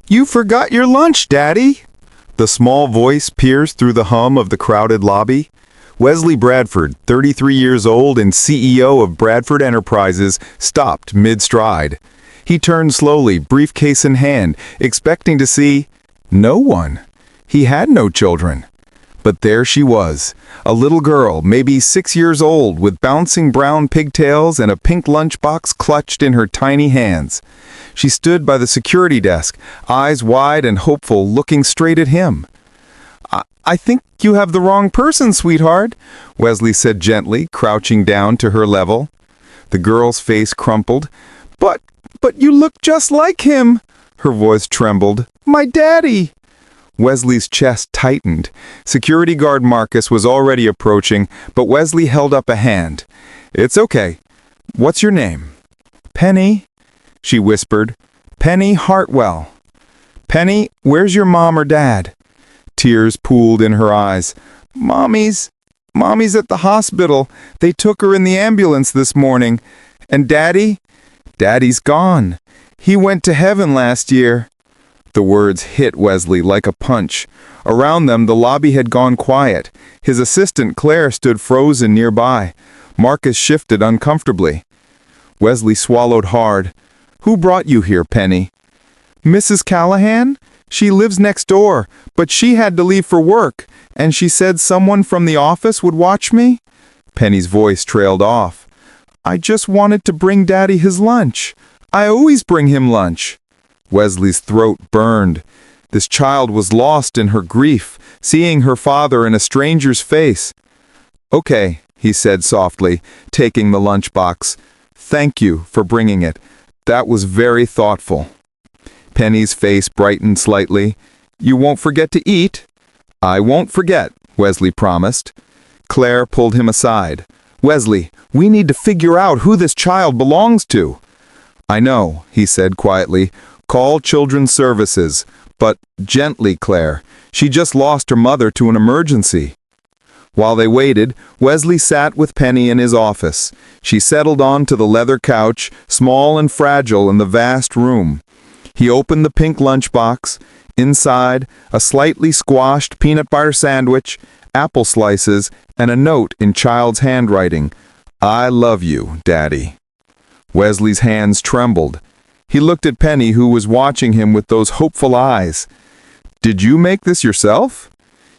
You forgot your lunch, Daddy. The small voice pierced through the hum of the crowded lobby. Wesley Bradford, 33 years old and CEO of Bradford Enterprises, stopped mid-stride. He turned slowly, briefcase in hand, expecting to see no one. He had no children. But there she was, a little girl, maybe 6 years old, with bouncing brown pigtails and a pink lunchbox clutched in her tiny hands. She stood by the security desk, eyes wide and hopeful, looking straight at him. I think you have the wrong person, sweetheart, Wesley said gently, crouching down to her level. The girl's face crumpled. But you look just like him, her voice trembled. My daddy. Wesley's chest tightened. Security guard Marcus was already approaching, but Wesley held up a hand. It's okay. What's your name? Penny, she whispered. Penny Hartwell. Penny, where's your mom or dad? Tears pooled in her eyes. Mommy's at the hospital. They took her in the ambulance this morning. And Daddy? Daddy's gone. He went to heaven last year. The words hit Wesley like a punch. Around them, the lobby had gone quiet. His assistant, Claire, stood frozen nearby. Marcus shifted uncomfortably. Wesley swallowed hard. Who brought you here, Penny? Mrs. Callahan? She lives next door, but she had to leave for work, and she said someone from the office would watch me? Penny's voice trailed off. I just wanted to bring Daddy his lunch. I always bring him lunch. Wesley's throat burned. This child was lost in her grief, seeing her father in a stranger's face. Okay, he said softly, taking the lunchbox. Thank you for bringing it. That was very thoughtful. Penny's face brightened slightly. You won't forget to eat? I won't forget, Wesley promised. Claire pulled him aside. Wesley, we need to figure out who this child belongs to. I know, he said quietly. Call Children's Services. But gently, Claire. She just lost her mother to an emergency. While they waited, Wesley sat with Penny in his office. She settled onto the leather couch, small and fragile in the vast room. He opened the pink lunchbox. Inside, a slightly squashed peanut butter sandwich, apple slices, and a note in child's handwriting. I love you, Daddy. Wesley's hands trembled. He looked at Penny, who was watching him with those hopeful eyes. Did you make this yourself?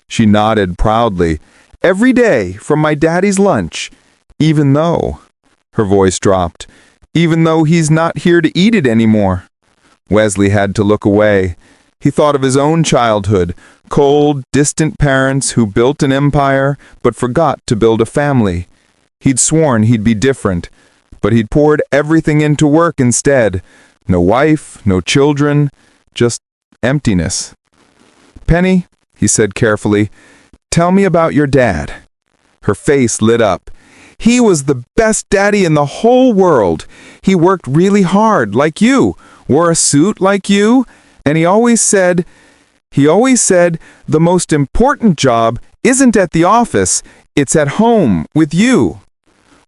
She nodded proudly. Every day, from my daddy's lunch. Even though, her voice dropped, even though he's not here to eat it anymore. Wesley had to look away. He thought of his own childhood, cold, distant parents who built an empire but forgot to build a family. He'd sworn he'd be different, but he'd poured everything into work instead. No wife, no children, just emptiness. Penny, he said carefully, tell me about your dad. Her face lit up. He was the best daddy in the whole world. He worked really hard, like you, wore a suit like you, and he always said, the most important job isn't at the office, it's at home, with you.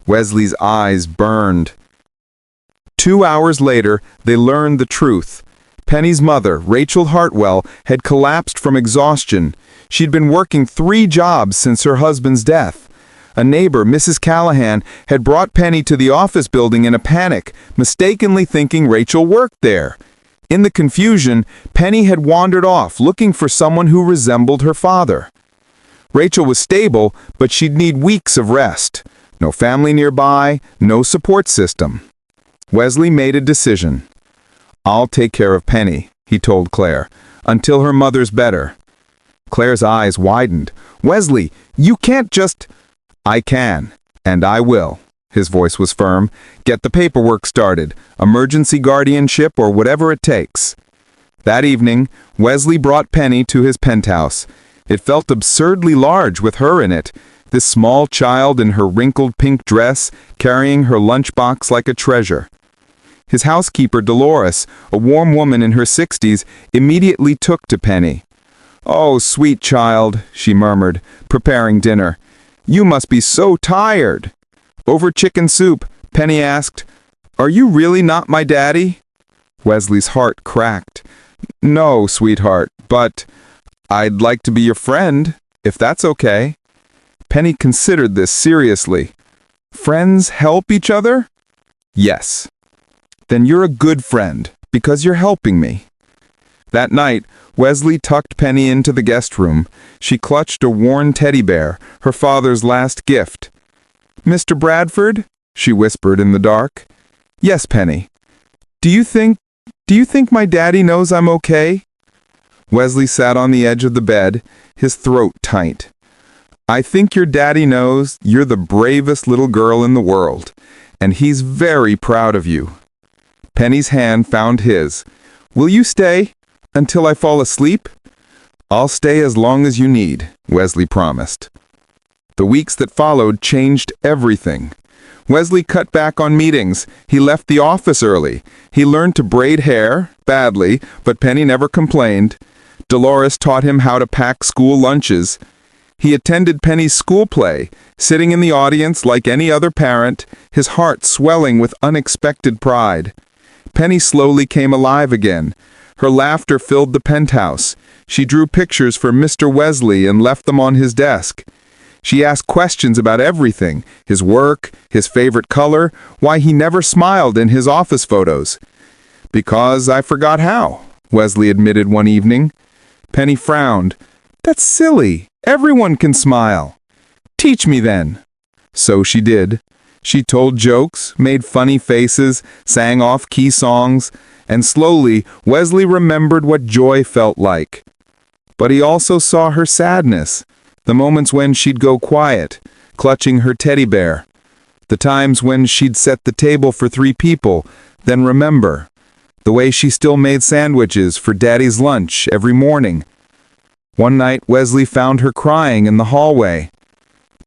Wesley's eyes burned. 2 hours later, they learned the truth. Penny's mother, Rachel Hartwell, had collapsed from exhaustion. She'd been working 3 jobs since her husband's death. A neighbor, Mrs. Callahan, had brought Penny to the office building in a panic, mistakenly thinking Rachel worked there. In the confusion, Penny had wandered off, looking for someone who resembled her father. Rachel was stable, but she'd need weeks of rest. No family nearby, no support system. Wesley made a decision. I'll take care of Penny, he told Claire, until her mother's better. Claire's eyes widened. Wesley, you can't just... I can, and I will. His voice was firm. Get the paperwork started, emergency guardianship or whatever it takes. That evening, Wesley brought Penny to his penthouse. It felt absurdly large with her in it, this small child in her wrinkled pink dress, carrying her lunchbox like a treasure. His housekeeper, Dolores, a warm woman in her 60s, immediately took to Penny. "Oh, sweet child," she murmured, preparing dinner. "You must be so tired." Over chicken soup, Penny asked, "Are you really not my daddy?" Wesley's heart cracked. No, sweetheart, but I'd like to be your friend, if that's okay. Penny considered this seriously. Friends help each other? Yes. Then you're a good friend, because you're helping me. That night, Wesley tucked Penny into the guest room. She clutched a worn teddy bear, her father's last gift. Mr. Bradford? She whispered in the dark. Yes, Penny. Do you think my daddy knows I'm okay? Wesley sat on the edge of the bed, his throat tight. I think your daddy knows you're the bravest little girl in the world, and he's very proud of you. Penny's hand found his. Will you stay until I fall asleep? I'll stay as long as you need, Wesley promised. The weeks that followed changed everything. Wesley cut back on meetings. He left the office early. He learned to braid hair, badly, but Penny never complained. Dolores taught him how to pack school lunches. He attended Penny's school play, sitting in the audience like any other parent, his heart swelling with unexpected pride. Penny slowly came alive again. Her laughter filled the penthouse. She drew pictures for Mr. Wesley and left them on his desk. She asked questions about everything, his work, his favorite color, why he never smiled in his office photos. Because I forgot how, Wesley admitted one evening. Penny frowned. That's silly. Everyone can smile. Teach me then. So she did. She told jokes, made funny faces, sang off-key songs, and slowly Wesley remembered what joy felt like. But he also saw her sadness, the moments when she'd go quiet, clutching her teddy bear, the times when she'd set the table for 3 people, then remember, the way she still made sandwiches for Daddy's lunch every morning. One night, Wesley found her crying in the hallway.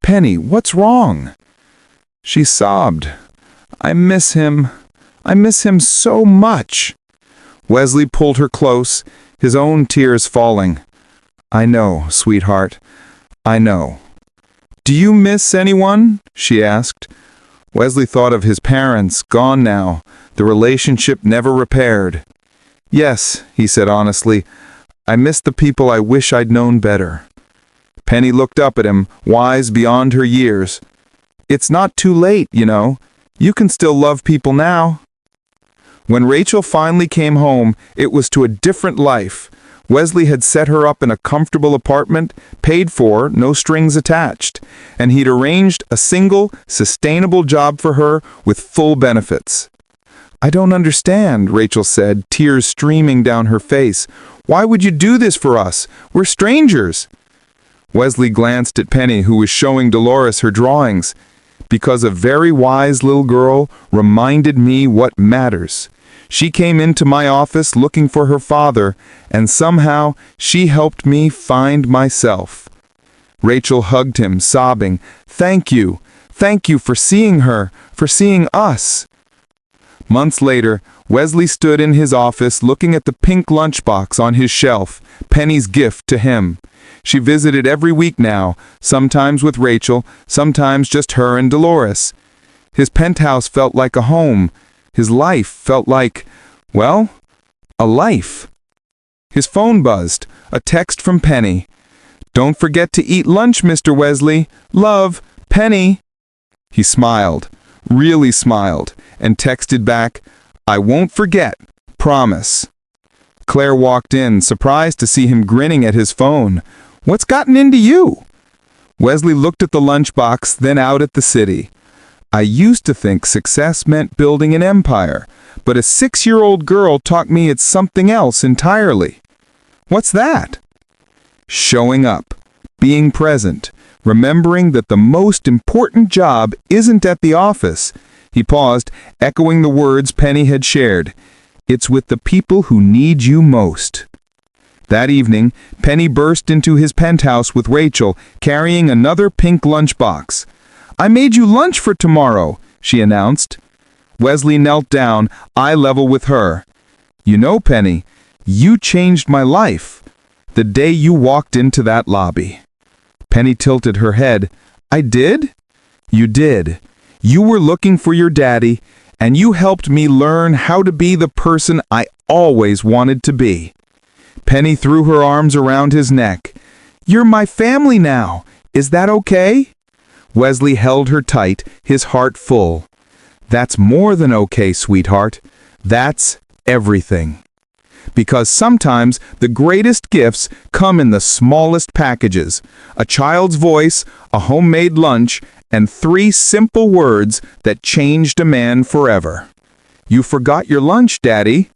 Penny, what's wrong? She sobbed. I miss him. I miss him so much. Wesley pulled her close, his own tears falling. I know, sweetheart. I know. Do you miss anyone? She asked. Wesley thought of his parents, gone now, the relationship never repaired. Yes, he said honestly, I miss the people I wish I'd known better. Penny looked up at him, wise beyond her years. It's not too late, you know. You can still love people now. When Rachel finally came home, it was to a different life. Wesley had set her up in a comfortable apartment, paid for, no strings attached, and he'd arranged a single, sustainable job for her with full benefits. I don't understand, Rachel said, tears streaming down her face. Why would you do this for us? We're strangers. Wesley glanced at Penny, who was showing Dolores her drawings. Because a very wise little girl reminded me what matters. She came into my office looking for her father, and somehow she helped me find myself. Rachel hugged him, sobbing, Thank you. Thank you for seeing her, for seeing us. Months later, Wesley stood in his office looking at the pink lunchbox on his shelf, Penny's gift to him. She visited every week now, sometimes with Rachel, sometimes just her and Dolores. His penthouse felt like a home. His life felt like, well, a life. His phone buzzed, a text from Penny. Don't forget to eat lunch, Mr. Wesley. Love, Penny. He smiled, really smiled, and texted back, I won't forget, promise. Claire walked in, surprised to see him grinning at his phone. What's gotten into you? Wesley looked at the lunchbox, then out at the city. I used to think success meant building an empire, but a 6-year-old girl taught me it's something else entirely. What's that? Showing up, being present, remembering that the most important job isn't at the office. He paused, echoing the words Penny had shared. It's with the people who need you most. That evening, Penny burst into his penthouse with Rachel, carrying another pink lunchbox. I made you lunch for tomorrow, she announced. Wesley knelt down, eye level with her. You know, Penny, you changed my life. The day you walked into that lobby. Penny tilted her head. I did? You did. You were looking for your daddy, and you helped me learn how to be the person I always wanted to be. Penny threw her arms around his neck. "You're my family now. Is that okay?" Wesley held her tight, his heart full. "That's more than okay, sweetheart. That's everything." Because sometimes the greatest gifts come in the smallest packages. A child's voice, a homemade lunch, and 3 simple words that changed a man forever. "You forgot your lunch, Daddy."